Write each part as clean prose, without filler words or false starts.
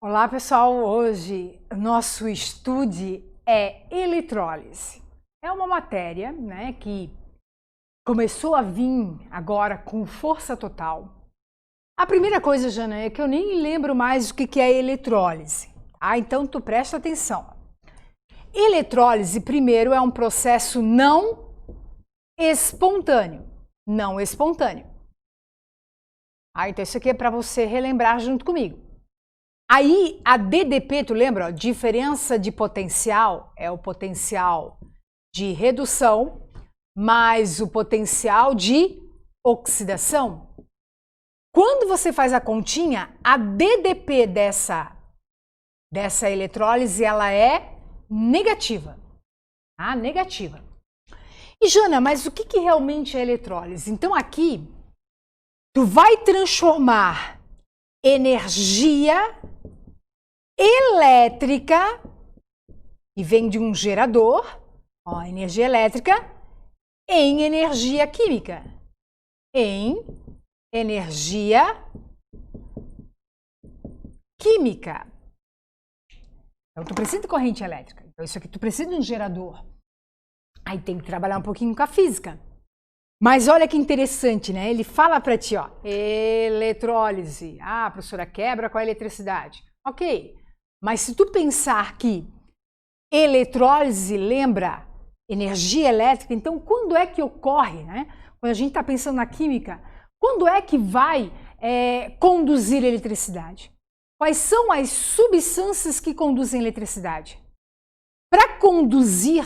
Olá pessoal, hoje o nosso estude é eletrólise. É uma matéria, que começou a vir agora com força total. A primeira coisa, Jana, é que eu nem lembro mais o que é eletrólise. Então tu presta atenção. Eletrólise, primeiro, é um processo não espontâneo. Não espontâneo. Então isso aqui é para você relembrar junto comigo. Aí, a DDP, tu lembra? Diferença de potencial é o potencial de redução mais o potencial de oxidação. Quando você faz a continha, a DDP dessa eletrólise, ela é negativa. Negativa. E, Jana, mas o que realmente é eletrólise? Então, aqui, tu vai transformar energia elétrica, e vem de um gerador, energia elétrica, em energia química. Em energia química. Então, tu precisa de corrente elétrica. Então, isso aqui tu precisa de um gerador. Aí tem que trabalhar um pouquinho com a física. Mas olha que interessante, né? Ele fala para ti, eletrólise. Professora, quebra com a eletricidade. Ok. Mas se tu pensar que eletrólise lembra energia elétrica, então quando é que ocorre, né? Quando a gente está pensando na química, quando é que vai conduzir eletricidade? Quais são as substâncias que conduzem eletricidade? Para conduzir,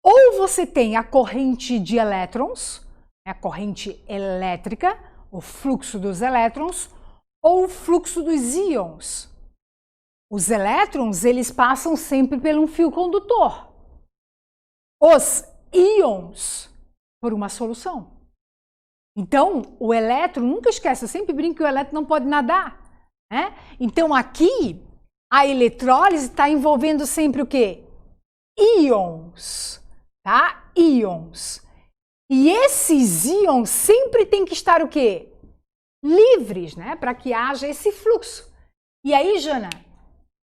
ou você tem a corrente de elétrons, a corrente elétrica, o fluxo dos elétrons, ou o fluxo dos íons. Os elétrons, eles passam sempre por um fio condutor. Os íons, por uma solução. Então, o elétron, nunca esquece, eu sempre brinco que o elétron não pode nadar. Então, aqui, a eletrólise está envolvendo sempre o quê? Íons, tá? Íons. E esses íons sempre tem que estar o quê? Livres, para que haja esse fluxo. E aí, Jana,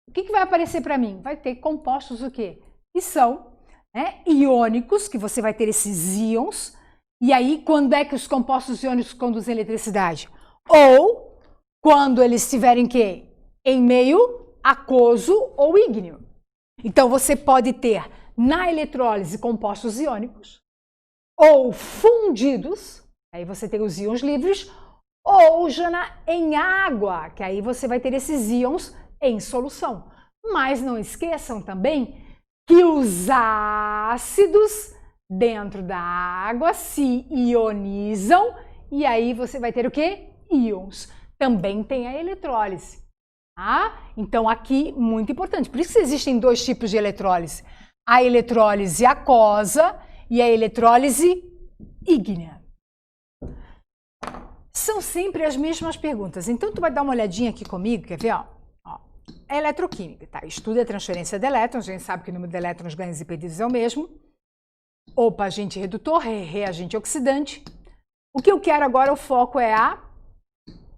o que vai aparecer para mim? Vai ter compostos o quê? Que são iônicos, que você vai ter esses íons. E aí, quando é que os compostos iônicos conduzem eletricidade? Ou quando eles estiverem quê? Em meio aquoso ou ígneo. Então, você pode ter na eletrólise compostos iônicos ou fundidos, aí você tem os íons livres, ou, Jana, em água, que aí você vai ter esses íons em solução. Mas não esqueçam também que os ácidos dentro da água se ionizam e aí você vai ter o quê? Íons. Também tem a eletrólise. Então aqui, muito importante. Por isso que existem dois tipos de eletrólise. A eletrólise aquosa e a eletrólise ígnea. São sempre as mesmas perguntas. Então, tu vai dar uma olhadinha aqui comigo, quer ver? É eletroquímica, tá? Estuda a transferência de elétrons, a gente sabe que o número de elétrons ganhos e perdidos é o mesmo. Opa, agente redutor, reagente oxidante. O que eu quero agora, o foco é a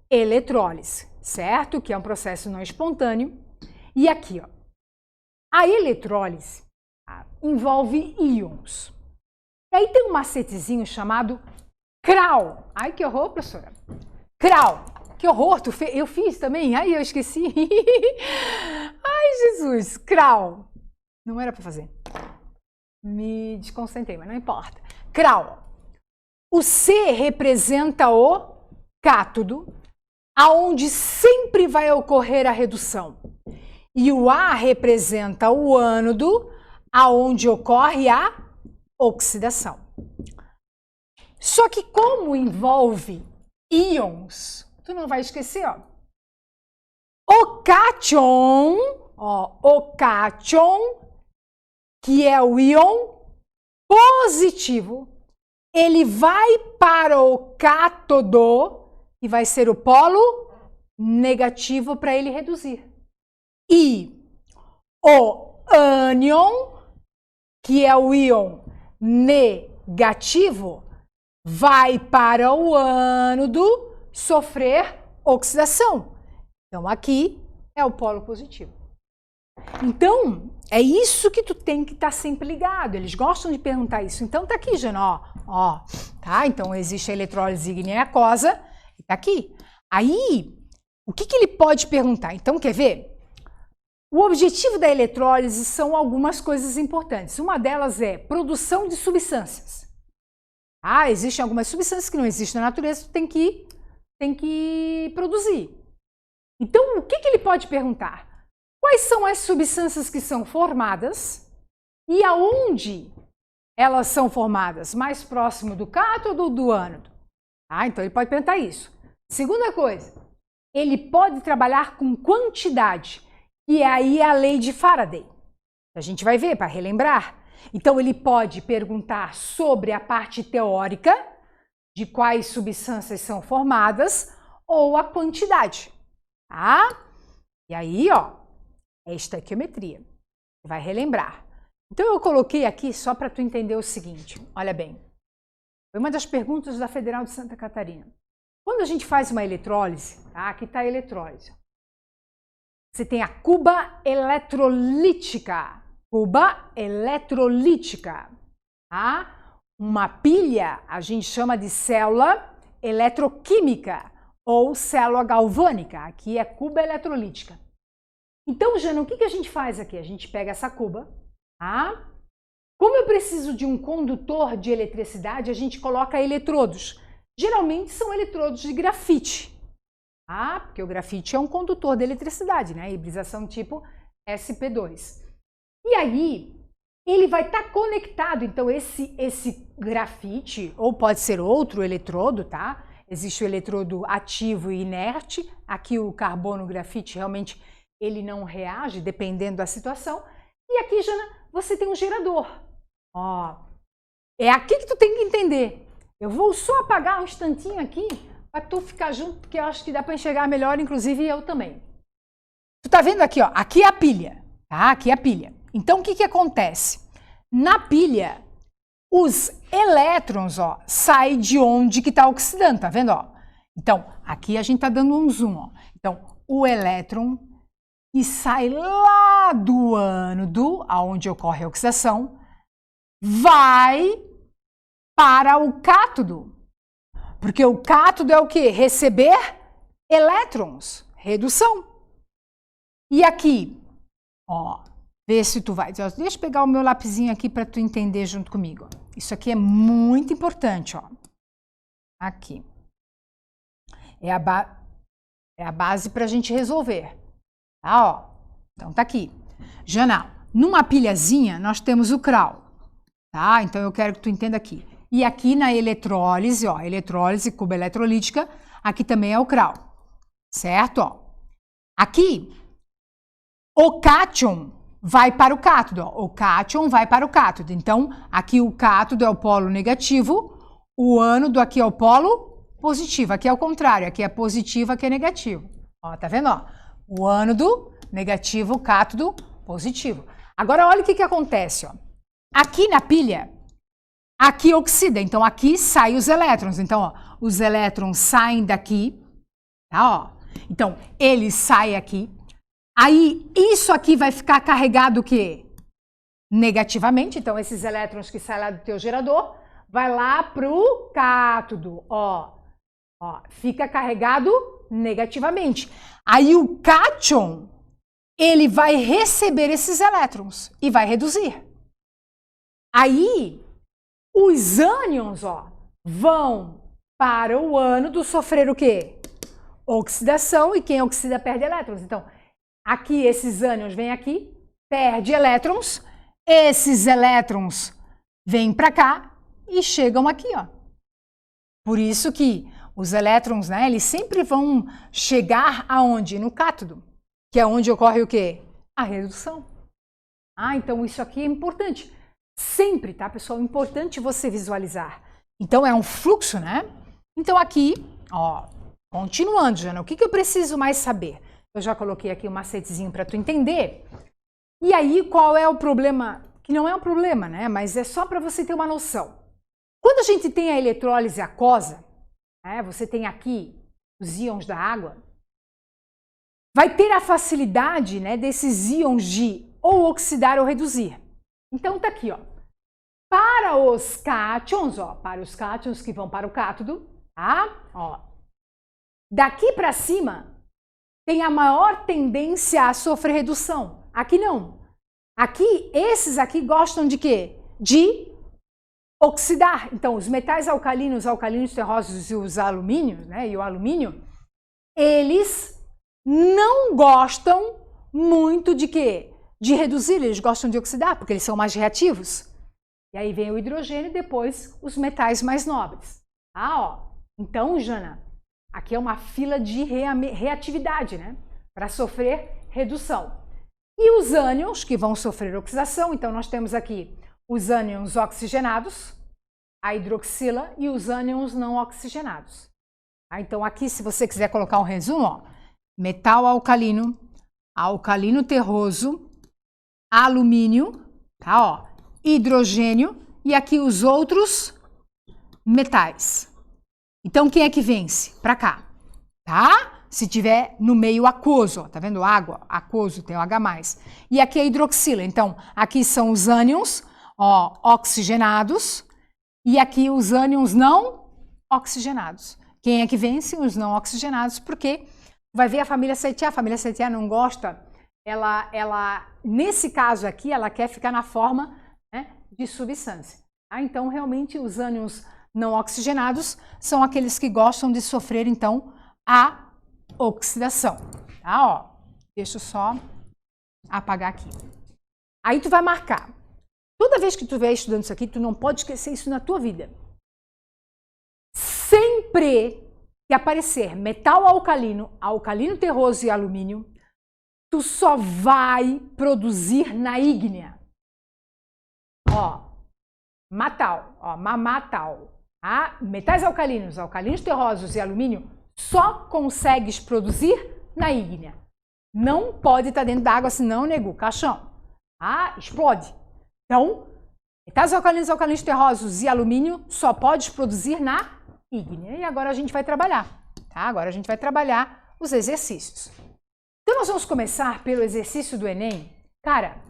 eletrólise, certo? Que é um processo não espontâneo. E aqui, a eletrólise envolve íons. E aí tem um macetezinho chamado CRAL. Ai, que horror, professora. CRAL. Que horror, eu fiz também. Ai, eu esqueci. Ai, Jesus. CRAL. Não era para fazer. Me desconcentrei, mas não importa. CRAL. O C representa o cátodo, aonde sempre vai ocorrer a redução. E o A representa o ânodo, aonde ocorre a oxidação. Só que como envolve íons, tu não vai esquecer, o cátion, o cátion, que é o íon positivo, ele vai para o cátodo, e vai ser o polo negativo para ele reduzir. E o ânion, que é o íon negativo, vai para o ânodo sofrer oxidação. Então, aqui é o polo positivo. Então, é isso que tu tem que estar sempre ligado. Eles gostam de perguntar isso. Então, tá aqui, Jana, ó, tá? Então, existe a eletrólise ígnea aquosa, e tá aqui. Aí, o que ele pode perguntar? Então, quer ver? O objetivo da eletrólise são algumas coisas importantes. Uma delas é produção de substâncias. Ah, existem algumas substâncias que não existem na natureza, tu tem que produzir. Então, o que ele pode perguntar? Quais são as substâncias que são formadas e aonde elas são formadas? Mais próximo do cátodo ou do ânodo? Ah, então ele pode perguntar isso. Segunda coisa, ele pode trabalhar com quantidade, e aí é a lei de Faraday. A gente vai ver para relembrar. Então ele pode perguntar sobre a parte teórica de quais substâncias são formadas ou a quantidade, tá? E aí, ó, é estequiometria. Vai relembrar. Então eu coloquei aqui só para tu entender o seguinte. Olha bem. Foi uma das perguntas da Federal de Santa Catarina. Quando a gente faz uma eletrólise, tá? Aqui está a eletrólise. Você tem a cuba eletrolítica. Cuba eletrolítica. Tá? Uma pilha a gente chama de célula eletroquímica ou célula galvânica. Aqui é cuba eletrolítica. Então, Jana, o que a gente faz aqui? A gente pega essa cuba, tá? Como eu preciso de um condutor de eletricidade, a gente coloca eletrodos. Geralmente são eletrodos de grafite, tá? Porque o grafite é um condutor de eletricidade, né? Hibridação tipo sp2. E aí, ele vai estar conectado, então esse grafite, ou pode ser outro eletrodo, tá? Existe o eletrodo ativo e inerte. Aqui o carbono grafite realmente ele não reage dependendo da situação. E aqui, Jana, você tem um gerador. Ó, é aqui que tu tem que entender. Eu vou só apagar um instantinho aqui para tu ficar junto, porque eu acho que dá para enxergar melhor, inclusive eu também. Tu tá vendo aqui, ó? Aqui é a pilha, tá? Aqui é a pilha. Então, o que acontece? Na pilha, os elétrons, ó, saem de onde que tá oxidando, tá vendo, ó? Então, aqui a gente tá dando um zoom, ó. Então, o elétron e sai lá do ânodo, aonde ocorre a oxidação, vai para o cátodo. Porque o cátodo é o quê? Receber elétrons, redução. E aqui, ó, vê se tu vai. Deixa eu pegar o meu lapisinho aqui para tu entender junto comigo. Isso aqui é muito importante, ó. Aqui. É a base para a gente resolver. Tá, ó. Então tá aqui. Jana, numa pilhazinha nós temos o CRAL, tá? Então eu quero que tu entenda aqui. E aqui na eletrólise, ó, eletrólise, cuba eletrolítica, aqui também é o CRAL, certo? Ó. Aqui, o cátion vai para o cátodo, ó. O cátion vai para o cátodo. Então, aqui o cátodo é o polo negativo, o ânodo aqui é o polo positivo. Aqui é o contrário, aqui é positivo, aqui é negativo. Ó, tá vendo, ó? O ânodo, negativo, cátodo, positivo. Agora, olha o que acontece, ó. Aqui na pilha, aqui oxida, então aqui saem os elétrons. Então, ó, os elétrons saem daqui, tá, ó. Então, eles saem aqui. Aí, isso aqui vai ficar carregado o quê? Negativamente. Então, esses elétrons que saem lá do teu gerador, vai lá pro cátodo, ó. Ó, fica carregado negativamente. Aí o cátion, ele vai receber esses elétrons e vai reduzir. Aí os ânions, ó, vão para o ânodo sofrer o quê? Oxidação, e quem oxida perde elétrons. Então, aqui esses ânions vêm aqui, perde elétrons, esses elétrons vêm para cá e chegam aqui, ó. Por isso que os elétrons, né, eles sempre vão chegar aonde? No cátodo, que é onde ocorre o quê? A redução. Ah, então isso aqui é importante. Sempre, tá, pessoal? Importante você visualizar. Então, é um fluxo, né? Então, aqui, ó, continuando, Jana, o que eu preciso mais saber? Eu já coloquei aqui um macetezinho para tu entender. E aí, qual é o problema? Que não é um problema, né? Mas é só para você ter uma noção. Quando a gente tem a eletrólise aquosa, você tem aqui os íons da água, vai ter a facilidade, né, desses íons de ou oxidar ou reduzir. Então tá aqui, ó. Para os cátions, ó, para os cátions que vão para o cátodo, tá? Ó. Daqui para cima tem a maior tendência a sofrer redução. Aqui não. Aqui, esses aqui gostam de quê? De oxidar. Então, os metais alcalinos, alcalinos terrosos e os alumínios, né, e o alumínio, eles não gostam muito de quê? De reduzir, eles gostam de oxidar, porque eles são mais reativos. E aí vem o hidrogênio e depois os metais mais nobres. Ah, ó. Então, Jana, aqui é uma fila de reatividade, né? Para sofrer redução. E os ânions, que vão sofrer oxidação, então nós temos aqui os ânions oxigenados, a hidroxila, e os ânions não oxigenados. Ah, então aqui, se você quiser colocar um resumo, ó, metal alcalino, alcalino terroso, alumínio, tá, ó, hidrogênio e aqui os outros metais. Então, quem é que vence? Para cá, tá? Se tiver no meio aquoso, ó, tá vendo? Água, aquoso, tem o H+. E aqui é a hidroxila. Então, aqui são os ânions, ó, oxigenados e aqui os ânions não oxigenados. Quem é que vence? Os não oxigenados, porque vai ver a família CTA não gosta, ela nesse caso aqui, ela quer ficar na forma, né, de substância. Ah, então, realmente, os ânions não oxigenados são aqueles que gostam de sofrer, então, a oxidação. Tá, ó. Deixa eu só apagar aqui. Aí tu vai marcar. Toda vez que tu estiver estudando isso aqui, tu não pode esquecer isso na tua vida. Sempre que aparecer metal alcalino, alcalino terroso e alumínio, tu só vai produzir na ígnea. Ó, matal, ó, mamatal. Ah, metais alcalinos, alcalinos terrosos e alumínio só consegues produzir na ígnea. Não pode estar dentro da água, senão, nego, caixão. Ah, explode. Então, metais alcalinos, alcalinos terrosos e alumínio só podes produzir na ígnea. E agora a gente vai trabalhar, tá? Agora a gente vai trabalhar os exercícios. Então, nós vamos começar pelo exercício do Enem. Cara,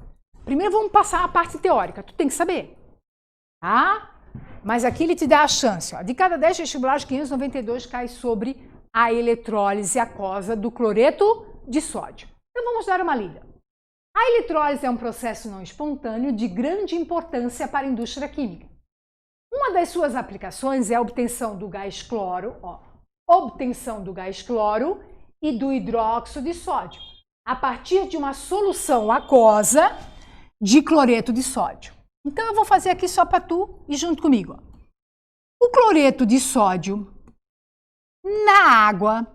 primeiro vamos passar a parte teórica, tu tem que saber, tá? Mas aqui ele te dá a chance, ó. De cada 10 vestibulares, 592 cai sobre a eletrólise aquosa do cloreto de sódio. Então, vamos dar uma lida. A eletrólise é um processo não espontâneo de grande importância para a indústria química. Uma das suas aplicações é a obtenção do gás cloro, ó, obtenção do gás cloro e do hidróxido de sódio, a partir de uma solução aquosa de cloreto de sódio. Então, eu vou fazer aqui só para tu ir junto comigo. Ó. O cloreto de sódio na água,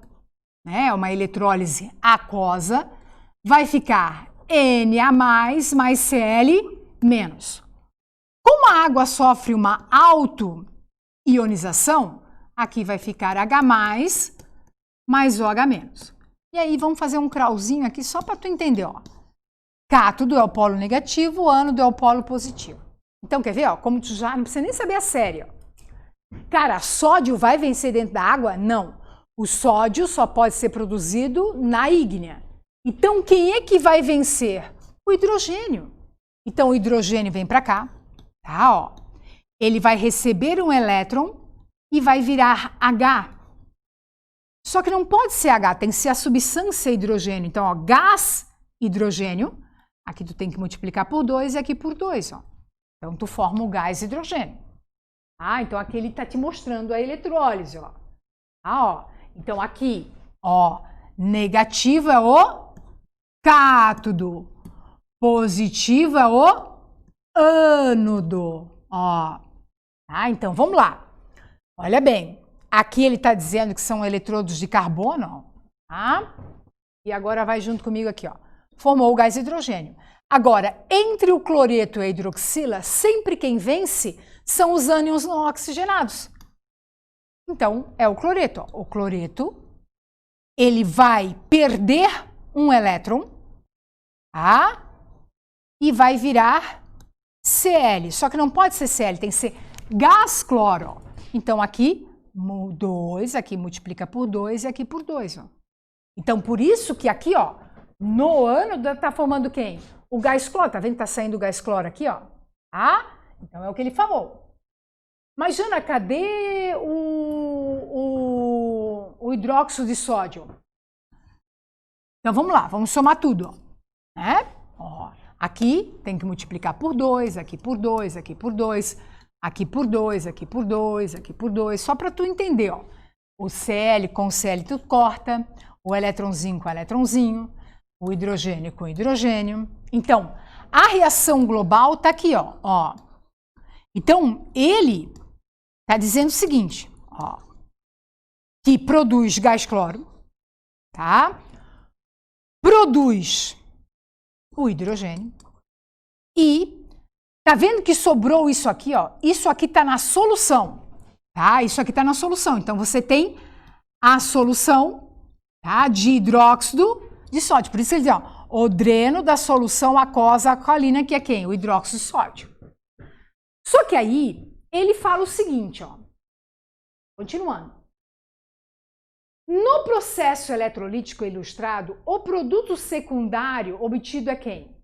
né, uma eletrólise aquosa, vai ficar Na+, mais Cl-. Como a água sofre uma autoionização, aqui vai ficar H+, mais OH-. E aí, vamos fazer um crauzinho aqui só para tu entender, ó. Cátodo é o polo negativo, ânodo é o polo positivo. Então, quer ver, ó, como tu já não precisa nem saber a série, ó. Cara, sódio vai vencer dentro da água? Não. O sódio só pode ser produzido na ígnea. Então, quem é que vai vencer? O hidrogênio. Então, o hidrogênio vem para cá, tá, ó. Ele vai receber um elétron e vai virar H. Só que não pode ser H, tem que ser a substância hidrogênio. Então, ó, gás hidrogênio, aqui tu tem que multiplicar por 2 e aqui por 2, ó. Então, tu forma o gás hidrogênio. Ah, então aqui ele está te mostrando a eletrólise, ó. Ah, ó. Então, aqui, ó, negativo é o cátodo, positivo é o ânodo, ó. Ah, então, vamos lá. Olha bem. Aqui ele está dizendo que são eletrodos de carbono, ó, tá? E agora vai junto comigo aqui, ó. Formou o gás hidrogênio. Agora, entre o cloreto e a hidroxila, sempre quem vence são os ânions não oxigenados. Então, é o cloreto, ó. O cloreto, ele vai perder um elétron, tá? E vai virar Cl. Só que não pode ser Cl, tem que ser gás cloro, ó. Então, aqui 2, aqui multiplica por 2 e aqui por 2, ó. Então, por isso que aqui, ó, no ânodo está formando quem? O gás cloro. Tá vendo que tá saindo o gás cloro aqui, ó? Tá? Então, é o que ele falou. Mas, Jana, cadê o hidróxido de sódio? Então, vamos lá, vamos somar tudo, ó. Né? Ó, aqui tem que multiplicar por 2, aqui por 2, aqui por 2, aqui por 2, aqui por 2, aqui por 2, só para tu entender, ó. O Cl com o Cl tu corta, o elétronzinho com o elétronzinho, o hidrogênio com o hidrogênio. Então, a reação global tá aqui, ó. Então, ele tá dizendo o seguinte, ó, que produz gás cloro, tá? Produz o hidrogênio e tá vendo que sobrou isso aqui, ó? Isso aqui tá na solução, tá? Isso aqui tá na solução. Então, você tem a solução, tá, de hidróxido de sódio. Por isso ele diz, ó, o dreno da solução aquosa alcalina, que é quem? O hidróxido de sódio. Só que aí, ele fala o seguinte, ó, continuando. No processo eletrolítico ilustrado, o produto secundário obtido é quem?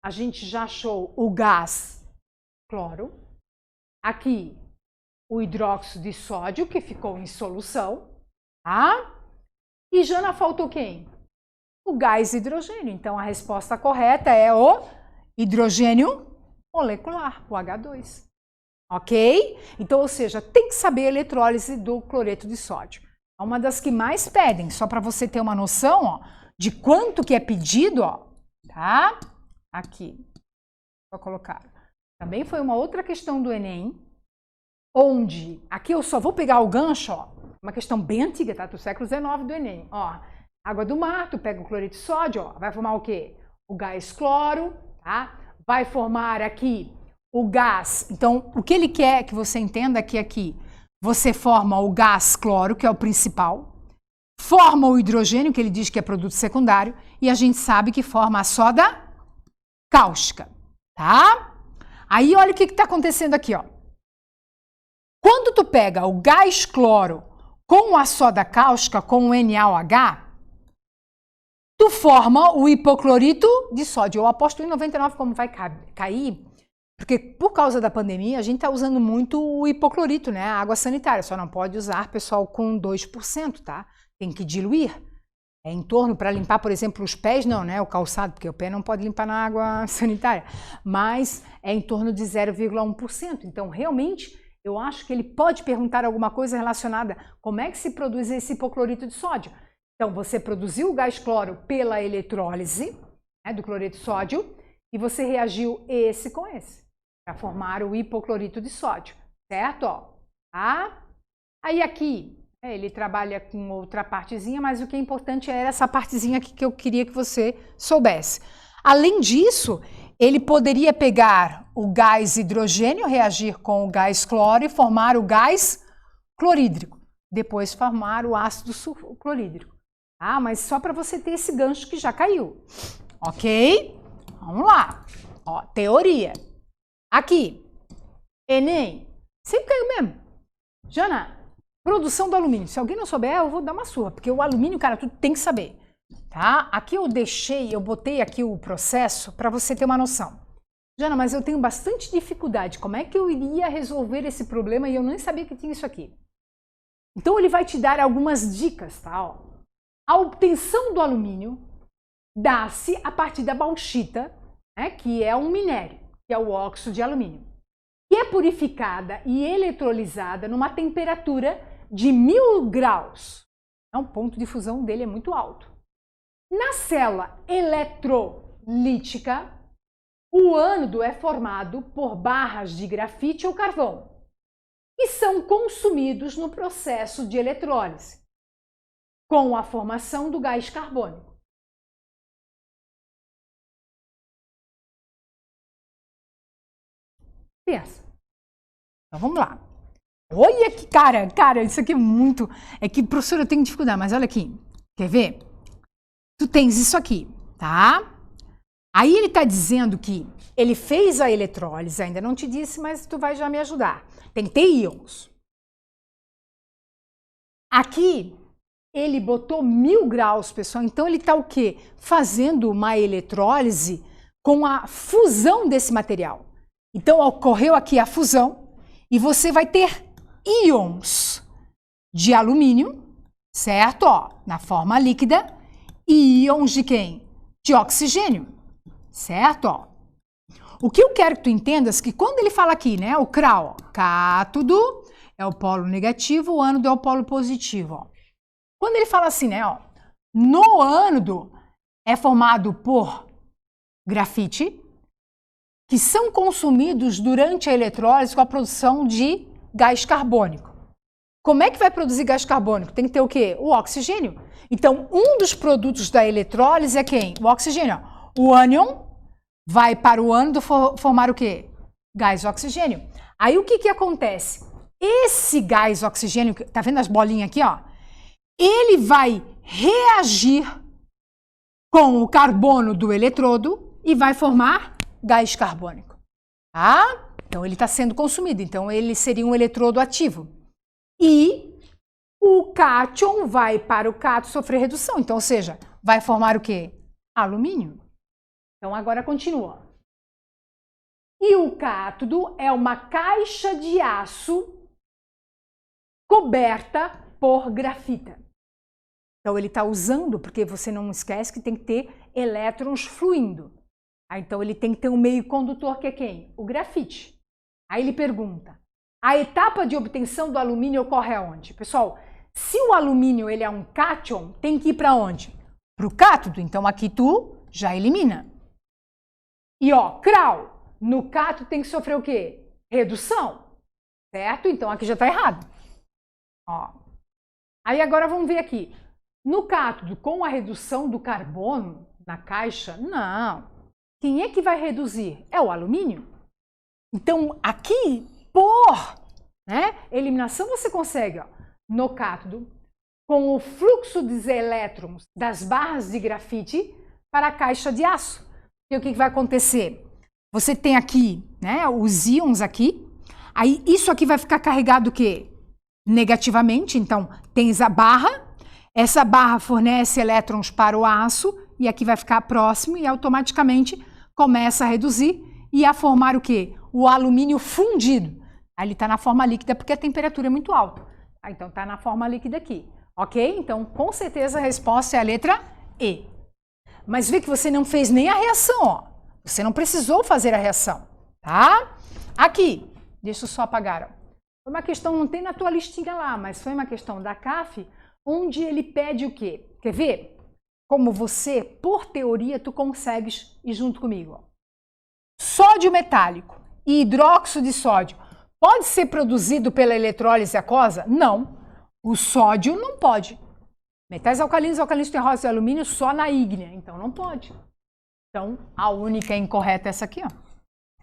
A gente já achou o gás cloro, aqui o hidróxido de sódio, que ficou em solução, tá? E Jana, faltou quem? O gás hidrogênio. Então, a resposta correta é o hidrogênio molecular, o H2. Ok? Então, ou seja, tem que saber a eletrólise do cloreto de sódio. É uma das que mais pedem, só para você ter uma noção, ó, de quanto que é pedido, ó, tá? Aqui, vou colocar. Também foi uma outra questão do Enem, onde, aqui eu só vou pegar o gancho, ó, uma questão bem antiga, tá? Do século XIX do Enem, ó. Água do mar, tu pega o cloreto de sódio, ó, vai formar o quê? O gás cloro, tá? Vai formar aqui o gás. Então, o que ele quer que você entenda é que aqui você forma o gás cloro, que é o principal, forma o hidrogênio, que ele diz que é produto secundário, e a gente sabe que forma a soda cáustica, tá? Aí, olha o que está acontecendo aqui, ó. Quando tu pega o gás cloro com a soda cáustica, com o NaOH, tu forma o hipoclorito de sódio. Eu aposto em 99 como vai cair, porque por causa da pandemia a gente está usando muito o hipoclorito, né? A água sanitária. Só não pode usar, pessoal, com 2%, tá? Tem que diluir. É em torno, para limpar, por exemplo, os pés, não, né? O calçado, porque o pé não pode limpar na água sanitária. Mas é em torno de 0,1%. Então, realmente, eu acho que ele pode perguntar alguma coisa relacionada a como é que se produz esse hipoclorito de sódio. Então, você produziu o gás cloro pela eletrólise, né, do cloreto de sódio, e você reagiu esse com esse, para formar o hipoclorito de sódio, certo? Ó, tá? Aí aqui, ele trabalha com outra partezinha, mas o que é importante era essa partezinha aqui que eu queria que você soubesse. Além disso, ele poderia pegar o gás hidrogênio, reagir com o gás cloro e formar o gás clorídrico. Depois formar o ácido clorídrico. Ah, mas só para você ter esse gancho que já caiu. Ok? Vamos lá. Ó, teoria. Aqui. Enem. Sempre caiu mesmo. Jana, produção do alumínio. Se alguém não souber, eu vou dar uma surra, porque o alumínio, cara, tu tem que saber. Tá? Aqui eu botei aqui o processo para você ter uma noção. Jana, mas eu tenho bastante dificuldade. Como é que eu iria resolver esse problema e eu nem sabia que tinha isso aqui? Então ele vai te dar algumas dicas, tá? Ó. A obtenção do alumínio dá-se a partir da bauxita, né, que é um minério, que é o óxido de alumínio, que é purificada e eletrolizada numa temperatura de 1000 graus. Então, o ponto de fusão dele é muito alto. Na célula eletrolítica, o ânodo é formado por barras de grafite ou carvão, que são consumidos no processo de eletrólise, com a formação do gás carbônico. Pensa. Então vamos lá. Olha que cara, isso aqui é muito... É que, professora, eu tenho dificuldade, mas olha aqui. Quer ver? Tu tens isso aqui, tá? Aí ele está dizendo que ele fez a eletrólise, ainda não te disse, mas tu vai já me ajudar. Tem que ter íons. Aqui ele botou 1000 graus, pessoal. Então, ele está o quê? Fazendo uma eletrólise com a fusão desse material. Então, ocorreu aqui a fusão e você vai ter íons de alumínio, certo? Ó, na forma líquida. E íons de quem? De oxigênio, certo? Ó. O que eu quero que tu entendas é que quando ele fala aqui, né? O CRAO, cátodo é o polo negativo, o ânodo é o polo positivo, ó. Quando ele fala assim, né, ó, no ânodo é formado por grafite, que são consumidos durante a eletrólise com a produção de gás carbônico. Como é que vai produzir gás carbônico? Tem que ter o quê? O oxigênio. Então, um dos produtos da eletrólise é quem? O oxigênio. O ânion vai para o ânodo formar o quê? Gás oxigênio. Aí, o que que acontece? Esse gás oxigênio, tá vendo as bolinhas aqui, ó? Ele vai reagir com o carbono do eletrodo e vai formar gás carbônico. Tá? Então, ele está sendo consumido. Então, ele seria um eletrodo ativo. E o cátion vai para o cátodo sofrer redução. Então, ou seja, vai formar o quê? Alumínio. Então, agora continua. E o cátodo é uma caixa de aço coberta por grafita. Então, ele está usando, porque você não esquece que tem que ter elétrons fluindo. Então, ele tem que ter um meio condutor que é quem? O grafite. Aí ele pergunta, a etapa de obtenção do alumínio ocorre aonde? Pessoal, se o alumínio ele é um cátion, tem que ir para onde? Para o cátodo. Então, aqui tu já elimina. E ó, CRAO, no cátodo tem que sofrer o quê? Redução. Certo? Então, aqui já está errado. Ó. Aí agora vamos ver aqui. No cátodo, com a redução do carbono na caixa, não. Quem é que vai reduzir? É o alumínio. Então, aqui, por eliminação, você consegue, ó, no cátodo, com o fluxo dos elétrons das barras de grafite para a caixa de aço. E o que vai acontecer? Você tem aqui, né, os íons aqui, aí isso aqui vai ficar carregado o quê? Negativamente, então tens a barra, essa barra fornece elétrons para o aço e aqui vai ficar próximo e automaticamente começa a reduzir e a formar o quê? O alumínio fundido. Aí ele está na forma líquida porque a temperatura é muito alta. Então está na forma líquida aqui, ok? Então com certeza a resposta é a letra E. Mas vê que você não fez nem a reação, ó. Você não precisou fazer a reação, tá? Aqui, deixa eu só apagar, ó. Foi uma questão, não tem na tua listinha lá, mas foi uma questão da CAF, onde ele pede o quê? Quer ver? Como você, por teoria, tu consegues ir junto comigo. Ó. Sódio metálico e hidróxido de sódio pode ser produzido pela eletrólise aquosa? Não. O sódio não pode. Metais alcalinos, alcalinos terrosos e alumínio só na ígnea, então não pode. Então, a única incorreta é essa aqui,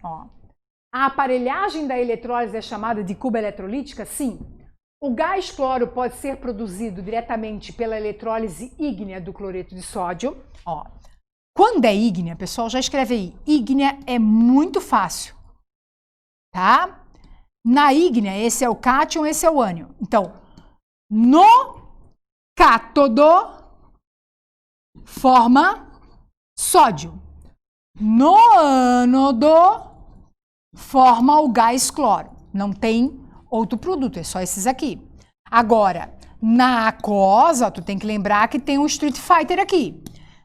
ó. A aparelhagem da eletrólise é chamada de cuba eletrolítica? Sim. O gás cloro pode ser produzido diretamente pela eletrólise ígnea do cloreto de sódio. Ó. Quando é ígnea, pessoal, já escreve aí. Ígnea é muito fácil, tá? Na ígnea, esse é o cátion, esse é o ânion. Então, no cátodo forma sódio. No ânodo forma o gás cloro. Não tem outro produto, é só esses aqui. Agora, na aquosa, ó, tu tem que lembrar que tem um Street Fighter aqui.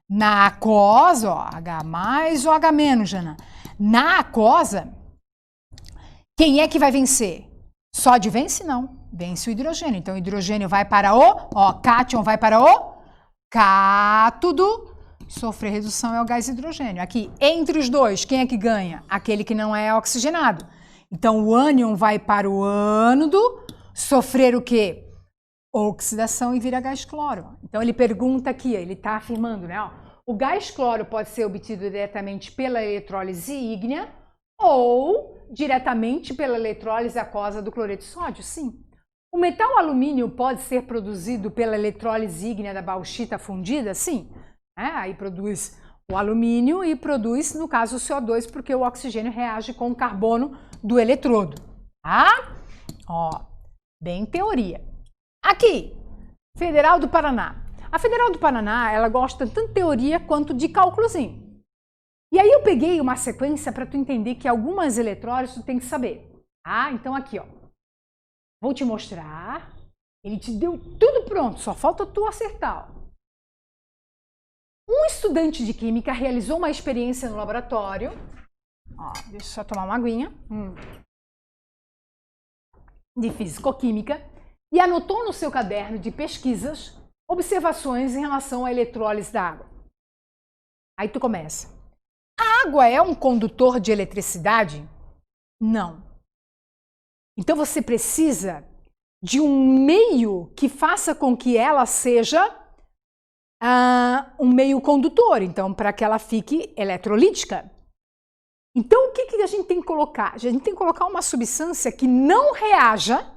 Na aquosa, ó, H+ ou H-, Jana. Na aquosa, quem é que vai vencer? Sódio vence? Não. Vence o hidrogênio. Então, o hidrogênio vai para o, ó, cátion vai para o cátodo. Sofrer redução é o gás hidrogênio. Aqui, entre os dois, quem é que ganha? Aquele que não é oxigenado. Então, o ânion vai para o ânodo, sofrer o quê? Oxidação e vira gás cloro. Então, ele pergunta aqui, ele está afirmando, né? Ó, o gás cloro pode ser obtido diretamente pela eletrólise ígnea ou diretamente pela eletrólise aquosa do cloreto de sódio? Sim. O metal alumínio pode ser produzido pela eletrólise ígnea da bauxita fundida? Sim. Aí produz o alumínio e produz, no caso, o CO2, porque o oxigênio reage com o carbono do eletrodo. Tá? Ó, bem teoria. Aqui, Federal do Paraná. A Federal do Paraná, ela gosta tanto de teoria quanto de cálculozinho. E aí eu peguei uma sequência para tu entender que algumas eletrólises tu tem que saber. Ah, então aqui, ó. Vou te mostrar. Ele te deu tudo pronto, só falta tu acertar. Ó. Um estudante de química realizou uma experiência no laboratório. Ó, deixa eu só tomar uma aguinha. De físico-química. E anotou no seu caderno de pesquisas observações em relação à eletrólise da água. Aí tu começa. A água é um condutor de eletricidade? Não. Então você precisa de um meio que faça com que ela seja um meio condutor, então para que ela fique eletrolítica. Então o que a gente tem que colocar? A gente tem que colocar uma substância que não reaja,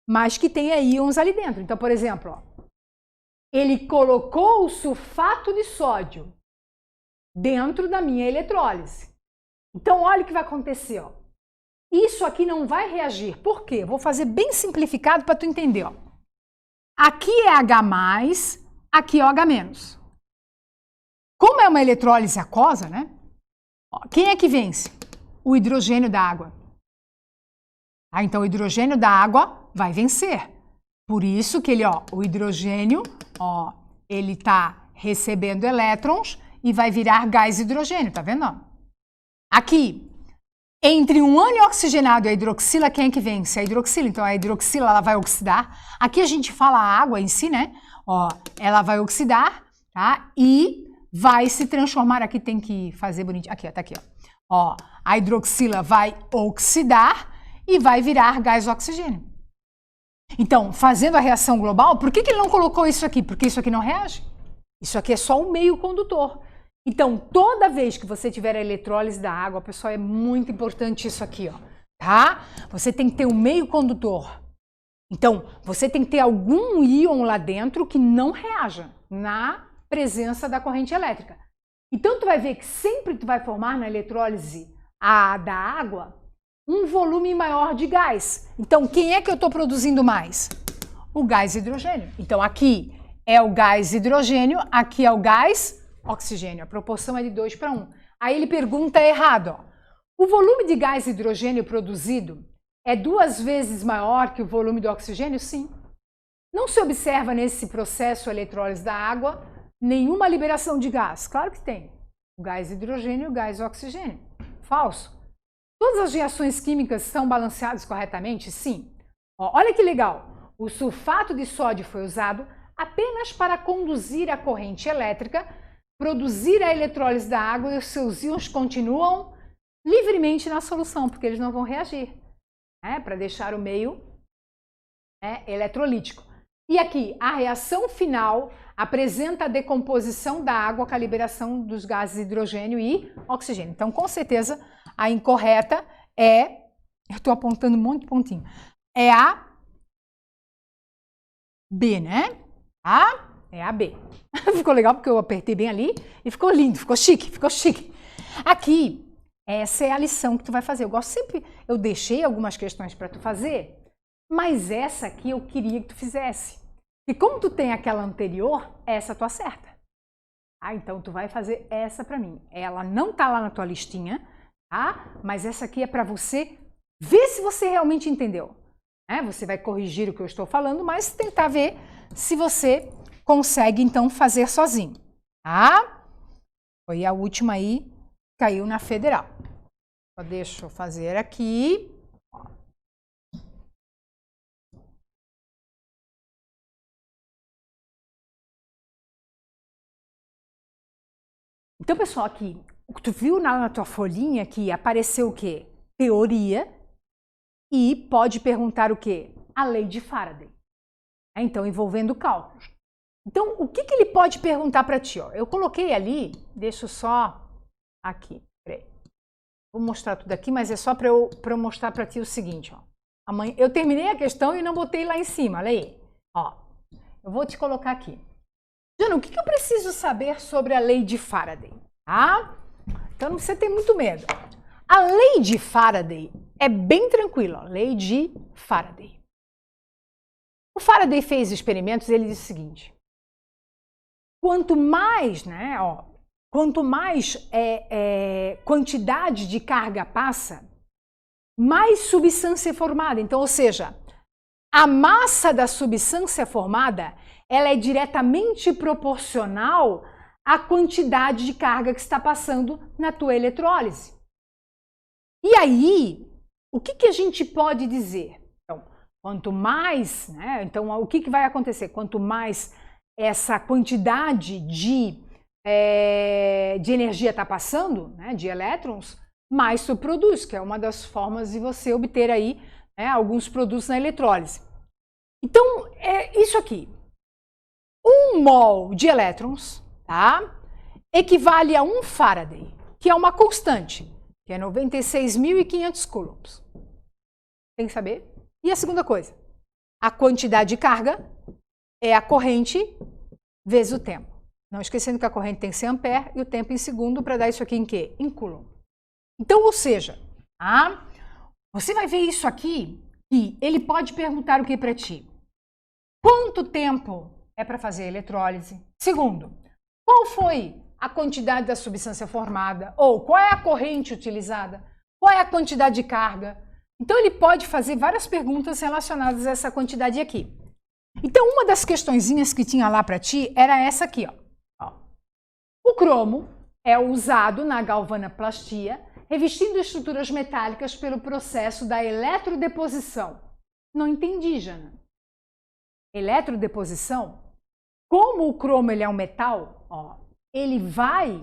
mas que tenha íons ali dentro. Então, por exemplo, ó, ele colocou o sulfato de sódio dentro da minha eletrólise. Então, olha o que vai acontecer. Ó. Isso aqui não vai reagir. Por quê? Vou fazer bem simplificado para tu entender. Ó. Aqui é H+, aqui é OH-. Como é uma eletrólise aquosa, né? Ó, quem é que vence? O hidrogênio da água. Ah, então, o hidrogênio da água vai vencer. Por isso que ele, ó, o hidrogênio, ó, ele está recebendo elétrons e vai virar gás hidrogênio, tá vendo? Ó? Aqui, entre um ânion oxigenado e a hidroxila, quem é que vence? A hidroxila. Então, a hidroxila ela vai oxidar. Aqui a gente fala a água em si, né? Ó, ela vai oxidar, tá? E vai se transformar, aqui tem que fazer bonitinho. Aqui, ó, tá aqui, ó. Ó, a hidroxila vai oxidar e vai virar gás oxigênio. Então, fazendo a reação global, por que ele não colocou isso aqui? Porque isso aqui não reage. Isso aqui é só um meio condutor. Então, toda vez que você tiver a eletrólise da água, pessoal, é muito importante isso aqui, ó, tá? Você tem que ter um meio condutor. Então, você tem que ter algum íon lá dentro que não reaja na presença da corrente elétrica. Então, tu vai ver que sempre tu vai formar na eletrólise da água um volume maior de gás. Então, quem é que eu estou produzindo mais? O gás hidrogênio. Então, aqui é o gás hidrogênio, aqui é o gás oxigênio. A proporção é de 2:1. Aí ele pergunta errado. Ó. O volume de gás hidrogênio produzido é 2 vezes maior que o volume do oxigênio? Sim. Não se observa nesse processo eletrólise da água nenhuma liberação de gás. Claro que tem. O gás hidrogênio e o gás oxigênio. Falso. Todas as reações químicas são balanceadas corretamente? Sim. Ó, olha que legal. O sulfato de sódio foi usado apenas para conduzir a corrente elétrica, produzir a eletrólise da água e os seus íons continuam livremente na solução, porque eles não vão reagir, né, para deixar o meio eletrolítico. E aqui, a reação final apresenta a decomposição da água com a liberação dos gases hidrogênio e oxigênio. Então, com certeza, a incorreta é, eu estou apontando um monte de pontinho, é a B, né? É a B. Ficou legal porque eu apertei bem ali e ficou lindo, ficou chique, ficou chique. Aqui, essa é a lição que tu vai fazer. Eu deixei algumas questões para tu fazer, mas essa aqui eu queria que tu fizesse. E como tu tem aquela anterior, essa tu acerta. Então tu vai fazer essa para mim. Ela não tá lá na tua listinha, tá? Mas essa aqui é para você ver se você realmente entendeu. Você vai corrigir o que eu estou falando, mas tentar ver se você consegue então fazer sozinho, tá? Foi a última aí, caiu na federal. Só deixa eu fazer aqui. Então, pessoal, aqui, tu viu na tua folhinha que apareceu o quê? Teoria e pode perguntar o quê? A lei de Faraday. Então, envolvendo cálculos. Então, o que ele pode perguntar para ti? Ó? Eu coloquei ali, deixa eu só aqui, peraí. Vou mostrar tudo aqui, mas é só para eu mostrar para ti o seguinte, ó. Amanhã, eu terminei a questão e não botei lá em cima, olha aí. Ó, eu vou te colocar aqui. Jana, o que eu preciso saber sobre a lei de Faraday? Tá? Então, não precisa ter muito medo. A lei de Faraday é bem tranquila, ó, lei de Faraday. O Faraday fez experimentos, ele disse o seguinte: quanto mais, né, ó, quanto mais quantidade de carga passa, mais substância é formada. Então, ou seja, a massa da substância formada, ela é diretamente proporcional à quantidade de carga que está passando na tua eletrólise. E aí, o que a gente pode dizer? Então, quanto mais, né, então o que vai acontecer? Quanto mais essa quantidade de energia está passando, né, de elétrons, mais tu produz, que é uma das formas de você obter aí, né, alguns produtos na eletrólise. Então, é isso aqui. 1 mol de elétrons, tá, equivale a 1 Faraday, que é uma constante, que é 96.500 coulombs. Tem que saber. E a segunda coisa, a quantidade de carga é a corrente vezes o tempo. Não esquecendo que a corrente tem que ser ampere e o tempo em segundo para dar isso aqui em quê? Em coulomb. Então, ou seja, você vai ver isso aqui e ele pode perguntar o que para ti? Quanto tempo é para fazer a eletrólise? Segundo, qual foi a quantidade da substância formada? Ou qual é a corrente utilizada? Qual é a quantidade de carga? Então, ele pode fazer várias perguntas relacionadas a essa quantidade aqui. Então, uma das questõezinhas que tinha lá para ti era essa aqui, ó. O cromo é usado na galvanoplastia, revestindo estruturas metálicas pelo processo da eletrodeposição. Não entendi, Jana. Eletrodeposição? Como o cromo ele é um metal, ó, ele vai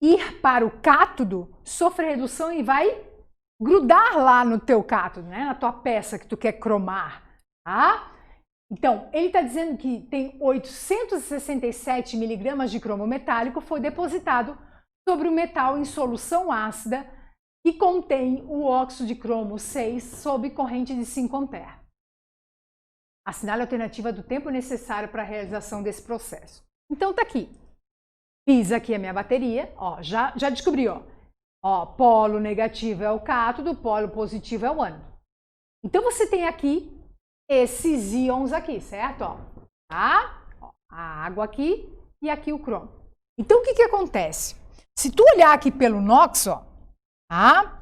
ir para o cátodo, sofrer redução e vai grudar lá no teu cátodo, né, na tua peça que tu quer cromar, tá? Então, ele está dizendo que tem 867 miligramas de cromo metálico foi depositado sobre o metal em solução ácida e contém o óxido de cromo 6 sob corrente de 5 ampere. Assinale a alternativa do tempo necessário para a realização desse processo. Então, tá aqui. Fiz aqui a minha bateria, ó, já descobri, ó, polo negativo é o cátodo, polo positivo é o ânodo. Então, você tem aqui esses íons aqui, certo? Ó, tá? Ó, a água aqui e aqui o cromo. Então, o que acontece? Se tu olhar aqui pelo NOx, ó, tá?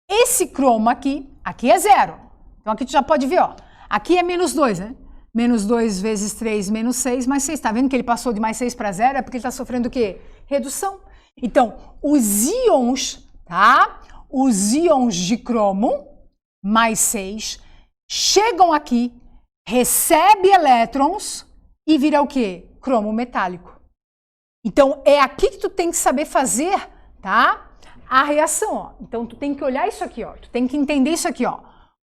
Esse cromo aqui é zero. Então, aqui tu já pode ver, ó. Aqui é menos 2, né? Menos 2 vezes 3, menos 6, mais 6. Tá vendo que ele passou de mais 6 para 0? É porque ele está sofrendo o quê? Redução. Então, os íons, tá? Os íons de cromo, mais 6, chegam aqui, recebe elétrons e vira o quê? Cromo metálico. Então, é aqui que tu tem que saber fazer, tá? A reação, ó. Então, tu tem que olhar isso aqui, ó. Tu tem que entender isso aqui, ó.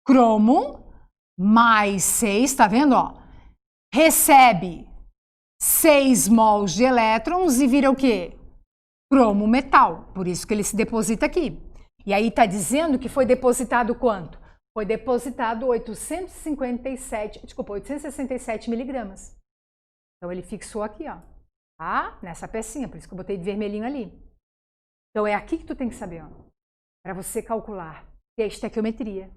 Cromo mais 6, tá vendo, ó? Recebe 6 mols de elétrons e vira o quê? Cromo metal. Por isso que ele se deposita aqui. E aí tá dizendo que foi depositado quanto? Foi depositado 867 miligramas. Então, ele fixou aqui, ó. Tá? Nessa pecinha, por isso que eu botei de vermelhinho ali. Então, é aqui que tu tem que saber, ó. Para você calcular. Que é a estequiometria.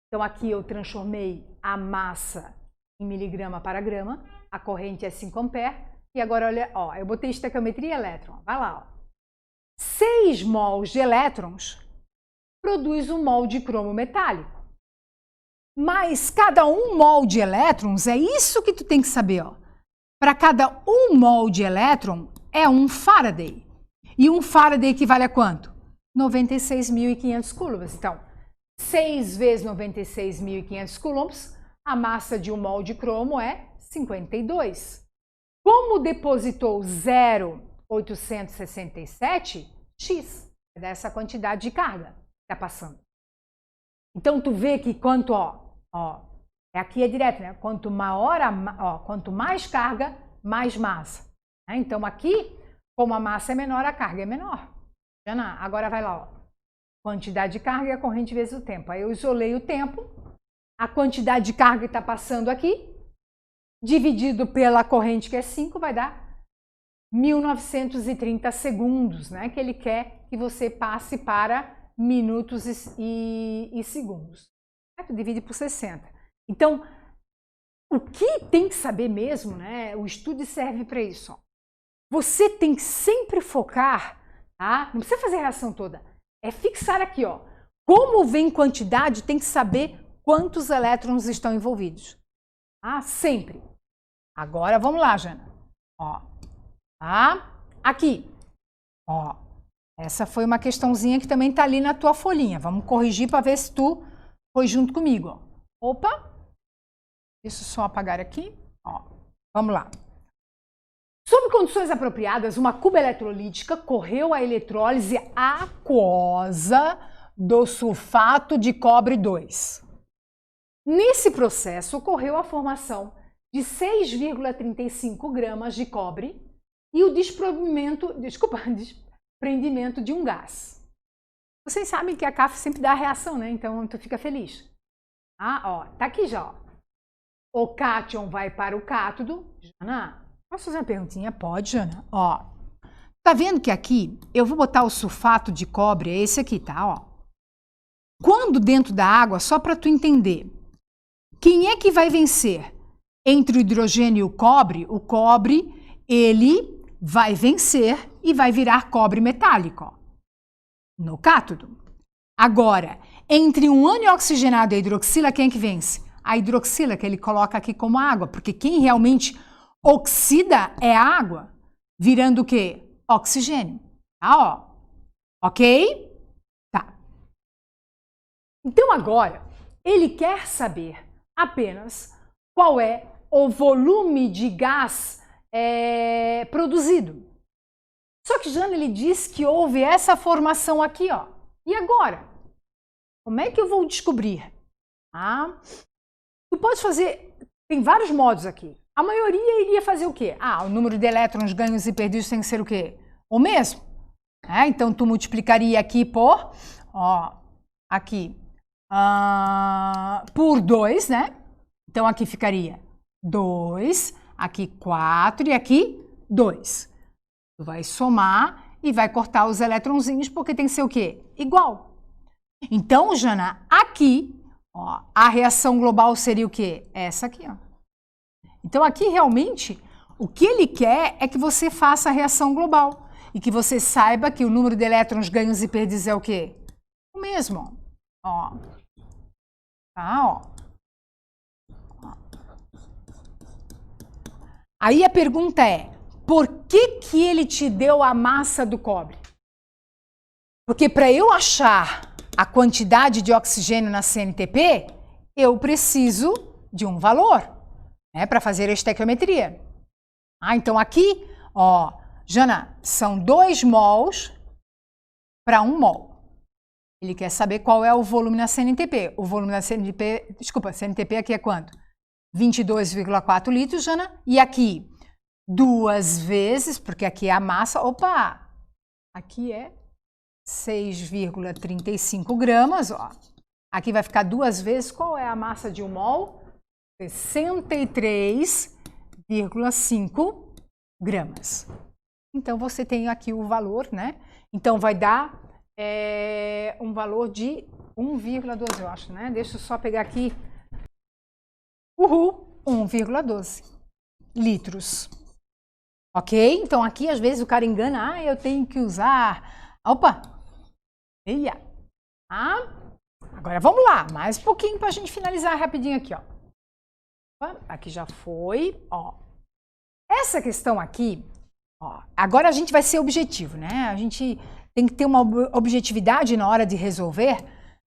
Então, aqui eu transformei a massa em miligrama para grama, a corrente é 5 ampere, e agora, olha, ó, eu botei estequiometria e elétron, vai lá, ó. 6 mols de elétrons produz 1 mol de cromo metálico. Mas cada 1 mol de elétrons, é isso que tu tem que saber, ó. Para cada 1 mol de elétron é 1 Faraday. E 1 Faraday equivale a quanto? 96.500 coulombs. Então, 6 vezes 96.500 coulombs, a massa de 1 mol de cromo é 52. Como depositou 0,867, X é dessa quantidade de carga que está passando. Então, tu vê que quanto, aqui é direto, né? Quanto maior, quanto mais carga, mais massa. Né? Então, aqui, como a massa é menor, a carga é menor. Agora vai lá, ó. Quantidade de carga e a corrente vezes o tempo. Aí eu isolei o tempo, a quantidade de carga que está passando aqui, dividido pela corrente que é 5, vai dar 1930 segundos, né? Que ele quer que você passe para minutos e segundos. Tu divide por 60. Então, o que tem que saber mesmo, né? O estudo serve para isso. Ó. Você tem que sempre focar, tá? Não precisa fazer a reação toda. É fixar aqui, ó. Como vem quantidade, tem que saber quantos elétrons estão envolvidos. Ah, sempre. Agora vamos lá, Jana. Ó, tá? Aqui. Ó, essa foi uma questãozinha que também tá ali na tua folhinha. Vamos corrigir para ver se tu foi junto comigo, ó. Opa! Deixa eu só apagar aqui. Ó, vamos lá. Sob condições apropriadas, uma cuba eletrolítica correu a eletrólise aquosa do sulfato de cobre 2. Nesse processo, ocorreu a formação de 6,35 gramas de cobre e o desprendimento de um gás. Vocês sabem que a CAF sempre dá a reação, né? Então, tu fica feliz. Ah, ó, tá aqui já, ó. O cátion vai para o cátodo. Jana, posso fazer uma perguntinha? Pode, Jana. Ó, tá vendo que aqui eu vou botar o sulfato de cobre, é esse aqui, tá? Ó. Quando dentro da água, só para tu entender, quem é que vai vencer? Entre o hidrogênio e o cobre, ele vai vencer e vai virar cobre metálico, ó, no cátodo. Agora, entre um ânion oxigenado e a hidroxila, quem é que vence? A hidroxila, que ele coloca aqui como água, porque quem realmente oxida é a água, virando o quê? Oxigênio. Tá, ó. Ok? Tá. Então agora, ele quer saber apenas qual é o volume de gás produzido. Só que Jana, ele diz que houve essa formação aqui, ó. E agora? Como é que eu vou descobrir? Ah, tu pode fazer, tem vários modos aqui. A maioria iria fazer o quê? Ah, o número de elétrons ganhos e perdidos tem que ser o quê? O mesmo. Então, tu multiplicaria aqui por, ó, aqui, por 2, né? Então, aqui ficaria 2, aqui 4 e aqui 2. Tu vai somar e vai cortar os eletronzinhos porque tem que ser o quê? Igual. Então, Jana, aqui, ó, a reação global seria o quê? Essa aqui, ó. Então, aqui realmente, o que ele quer é que você faça a reação global e que você saiba que o número de elétrons ganhos e perdidos é o quê? O mesmo, ó. Tá, ó. Aí a pergunta é, por que ele te deu a massa do cobre? Porque para eu achar a quantidade de oxigênio na CNTP, eu preciso de um valor, né, para fazer a estequiometria. Então aqui, ó, Jana, são 2 mols para 1 mol. Ele quer saber qual é o volume na CNTP. O volume na CNTP, desculpa, CNTP aqui é quanto? 22,4 litros, Jana. E aqui, 2 vezes, porque aqui é a massa, opa, aqui é 6,35 gramas, ó. Aqui vai ficar 2 vezes, qual é a massa de 1 mol? 63,5 gramas. Então, você tem aqui o valor, né? Então, vai dar um valor de 1,12, eu acho, né? Deixa eu só pegar aqui. 1,12 litros. Ok? Então, aqui, às vezes, o cara engana. Eu tenho que usar... Opa! Eia! Agora, vamos lá. Mais um pouquinho para a gente finalizar rapidinho aqui, ó. Aqui já foi, ó. Essa questão aqui, ó, agora a gente vai ser objetivo, né? A gente tem que ter uma objetividade na hora de resolver.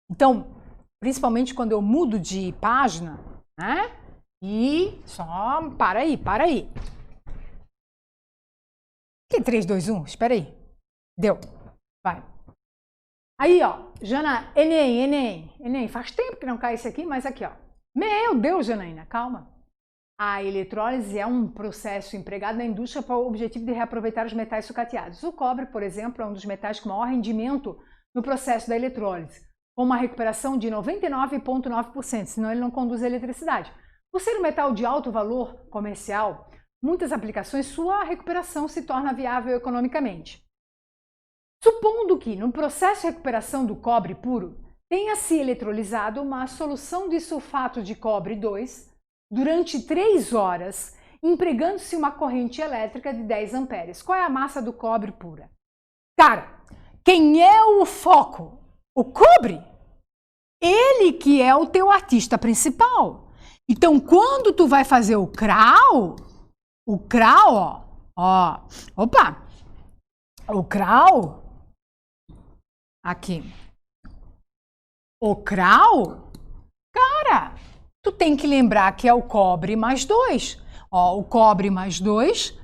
Então, principalmente quando eu mudo de página, né? E só, para aí. Que 3, 2, 1? Espera aí. Deu. Vai. Aí, ó, Jana, Enem, faz tempo que não cai esse aqui, mas aqui, ó. Meu Deus, Janaína, calma. A eletrólise é um processo empregado na indústria para o objetivo de reaproveitar os metais sucateados. O cobre, por exemplo, é um dos metais com maior rendimento no processo da eletrólise, com uma recuperação de 99,9%, senão ele não conduz a eletricidade. Por ser um metal de alto valor comercial, muitas aplicações, sua recuperação se torna viável economicamente. Supondo que, no processo de recuperação do cobre puro, tenha se eletrolizado uma solução de sulfato de cobre 2 durante 3 horas, empregando-se uma corrente elétrica de 10 amperes. Qual é a massa do cobre pura? Cara, quem é o foco? O cobre? Ele que é o teu artista principal. Então, quando tu vai fazer o crawl, opa, o crawl, aqui, o crawl, cara, tu tem que lembrar que é o cobre mais 2. Ó, o cobre mais 2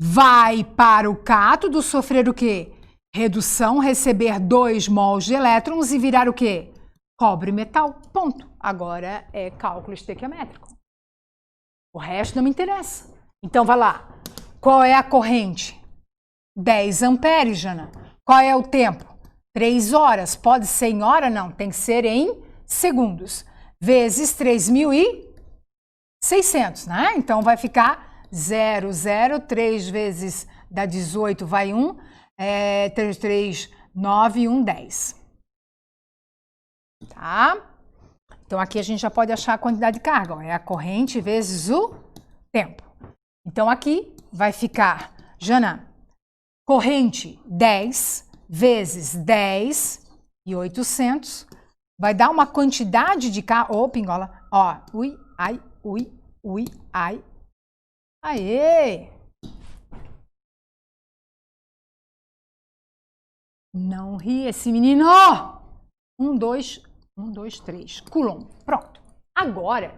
vai para o cátodo sofrer o quê? Redução, receber 2 mols de elétrons e virar o quê? Cobre metal. Ponto. Agora é cálculo estequiométrico. O resto não me interessa. Então, vai lá. Qual é a corrente? 10 amperes, Jana. Qual é o tempo? 3 horas. Pode ser em hora? Não. Tem que ser em segundos. Vezes 3.600, né? Então, vai ficar 0, 0. 3 vezes dá 18, vai 1. 3, 3, 9, 1, 10. Tá? Então, aqui a gente já pode achar a quantidade de carga. Ó. É a corrente vezes o tempo. Então, aqui vai ficar, Jana, corrente 10 vezes 10 e 800 vai dar uma quantidade de carga. Ô, pingola. Ó, ui, ai, ai. Aê! Não ri esse menino! 1, 2, 3. Coulomb. Pronto. Agora,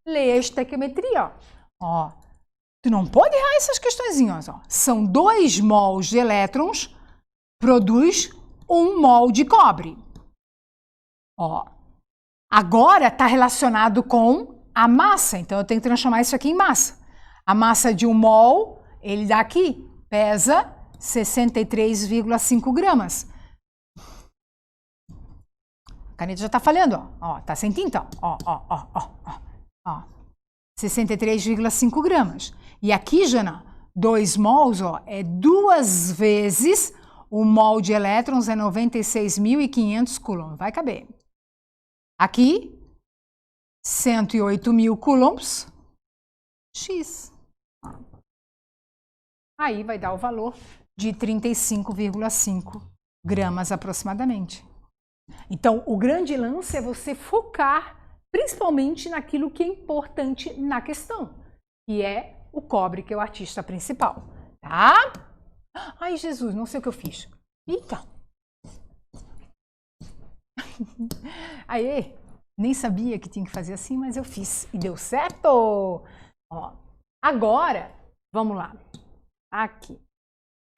lê a estequiometria, ó. Tu não pode errar essas questõezinhas, ó. São 2 mols de elétrons, produz 1 mol de cobre. Ó. Agora está relacionado com a massa, então eu tenho que transformar isso aqui em massa. A massa de 1 mol, ele daqui, pesa 63,5 gramas. A caneta já está falhando, ó. Tá sem tinta, ó. 63,5 gramas. E aqui, Jana, 2 mols, ó, é 2 vezes o mol de elétrons, é 96.500 coulombs. Vai caber. Aqui, 108.000 coulombs, X. Aí vai dar o valor de 35,5 gramas aproximadamente. Então, o grande lance é você focar principalmente naquilo que é importante na questão, que é o cobre, que é o artista principal, tá? Ai, Jesus, não sei o que eu fiz. Eita! Aê, nem sabia que tinha que fazer assim, mas eu fiz e deu certo! Ó, agora, vamos lá. Aqui.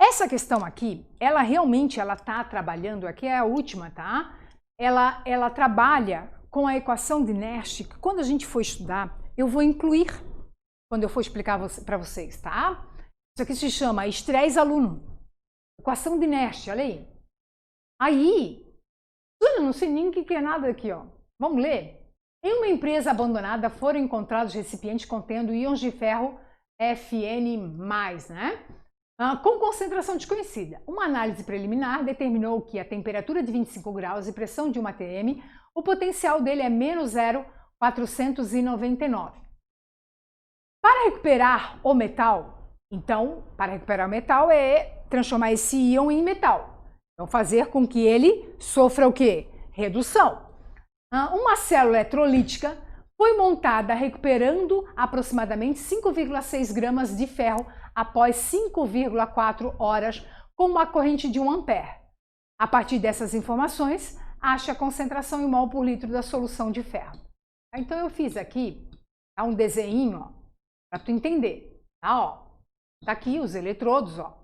Essa questão aqui, ela realmente tá trabalhando, aqui é a última, tá? Ela trabalha com a equação de Nash, que quando a gente for estudar, eu vou incluir quando eu for explicar para vocês, tá? Isso aqui se chama estresse aluno. Equação de Nash, olha aí. Aí, eu não sei nem o que é nada aqui, ó. Vamos ler? Em uma empresa abandonada foram encontrados recipientes contendo íons de ferro Fn+, né? Com concentração desconhecida. Uma análise preliminar determinou que a temperatura de 25 graus e pressão de 1 atm, o potencial dele é menos 0,499. Para recuperar o metal, então, para recuperar o metal é transformar esse íon em metal. Então, fazer com que ele sofra o quê? Redução. Uma célula eletrolítica foi montada recuperando aproximadamente 5,6 gramas de ferro após 5,4 horas com uma corrente de 1 ampere. A partir dessas informações, ache a concentração em mol por litro da solução de ferro. Então eu fiz aqui um desenho para tu entender. Tá aqui os eletrodos. Ó.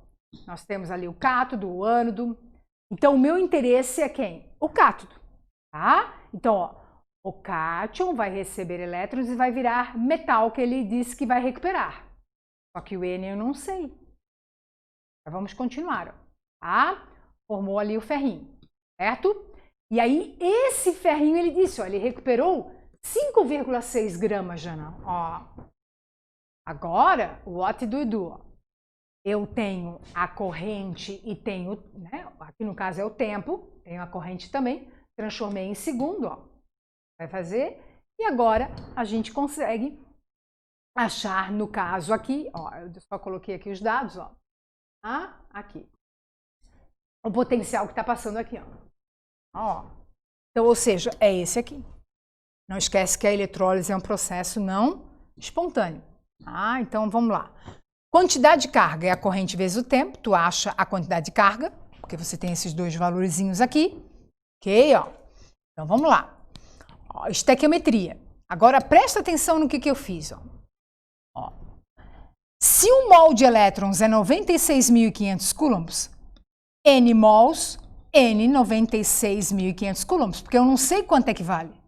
Nós temos ali o cátodo, o ânodo. Então o meu interesse é quem? O cátodo. Tá? Então, ó, o cátion vai receber elétrons e vai virar metal que ele disse que vai recuperar. Só que o N eu não sei. Então, vamos continuar. Ó. Tá? Formou ali o ferrinho, certo? E aí, esse ferrinho, ele disse, ó, ele recuperou 5,6 gramas, Jana. Ó. Agora, what do you do? Ó. Eu tenho a corrente e tenho, né, aqui no caso é o tempo, tenho a corrente também, transformei em segundo, ó. Vai fazer E agora a gente consegue achar, no caso aqui, ó, eu só coloquei aqui os dados, ó, aqui. O potencial que está passando aqui, ó. Então, ou seja, é esse aqui. Não esquece que a eletrólise é um processo não espontâneo. Então vamos lá. Quantidade de carga é a corrente vezes o tempo. Tu acha a quantidade de carga, porque você tem esses dois valorzinhos aqui. Ok, ó. Então vamos lá. Ó, estequiometria. Agora presta atenção no que eu fiz, ó. Se 1 mol de elétrons é 96.500 coulombs, N mols, N 96.500 coulombs, porque eu não sei quanto é que vale.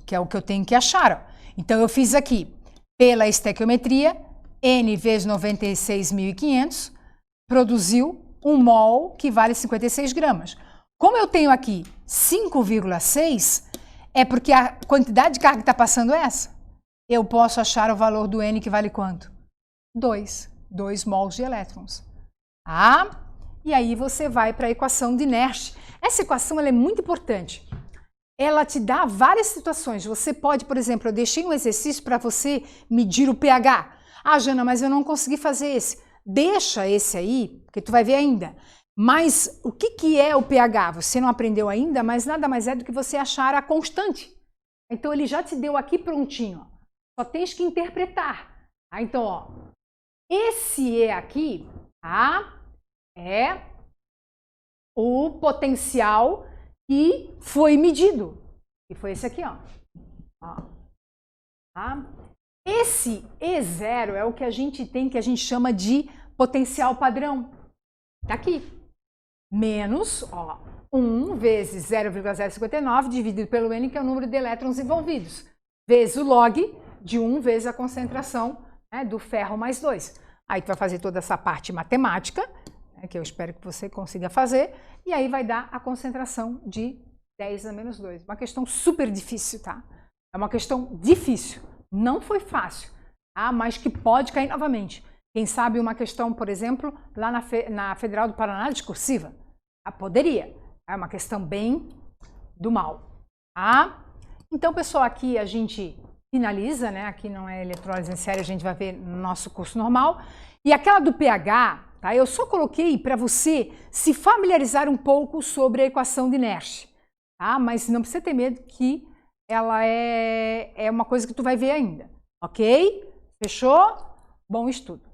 Que é o que eu tenho que achar. Ó. Então, eu fiz aqui, pela estequiometria, N vezes 96.500 produziu 1 mol, que vale 56 gramas. Como eu tenho aqui 5,6, é porque a quantidade de carga que está passando é essa. Eu posso achar o valor do N que vale quanto? 2 mols de elétrons. E aí você vai para a equação de Nash. Essa equação ela é muito importante. Ela te dá várias situações. Você pode, por exemplo, eu deixei um exercício para você medir o pH. Jana, mas eu não consegui fazer esse. Deixa esse aí, porque tu vai ver ainda. Mas o que é o pH? Você não aprendeu ainda, mas nada mais é do que você achar a constante. Então ele já te deu aqui prontinho. Só tens que interpretar. Então, ó, esse E aqui, é o potencial que foi medido. E foi esse aqui, ó. Esse E0 é o que a gente tem, que a gente chama de potencial padrão. Tá aqui. Menos, 1 vezes 0,059 dividido pelo N, que é o número de elétrons envolvidos, vezes o log de 1 vezes a concentração, né, do ferro mais 2. Aí tu vai fazer toda essa parte matemática, né, que eu espero que você consiga fazer, e aí vai dar a concentração de 10 a menos 2. Uma questão super difícil, tá? É uma questão difícil, não foi fácil, mas que pode cair novamente. Quem sabe uma questão, por exemplo, lá na Federal do Paraná, discursiva? Poderia. É uma questão bem do mal. Então, pessoal, aqui a gente finaliza, né? Aqui não é eletrólise em série, a gente vai ver no nosso curso normal. E aquela do pH, tá? Eu só coloquei para você se familiarizar um pouco sobre a equação de Nash, tá? Mas não precisa ter medo que ela é uma coisa que tu vai ver ainda, ok? Fechou? Bom estudo!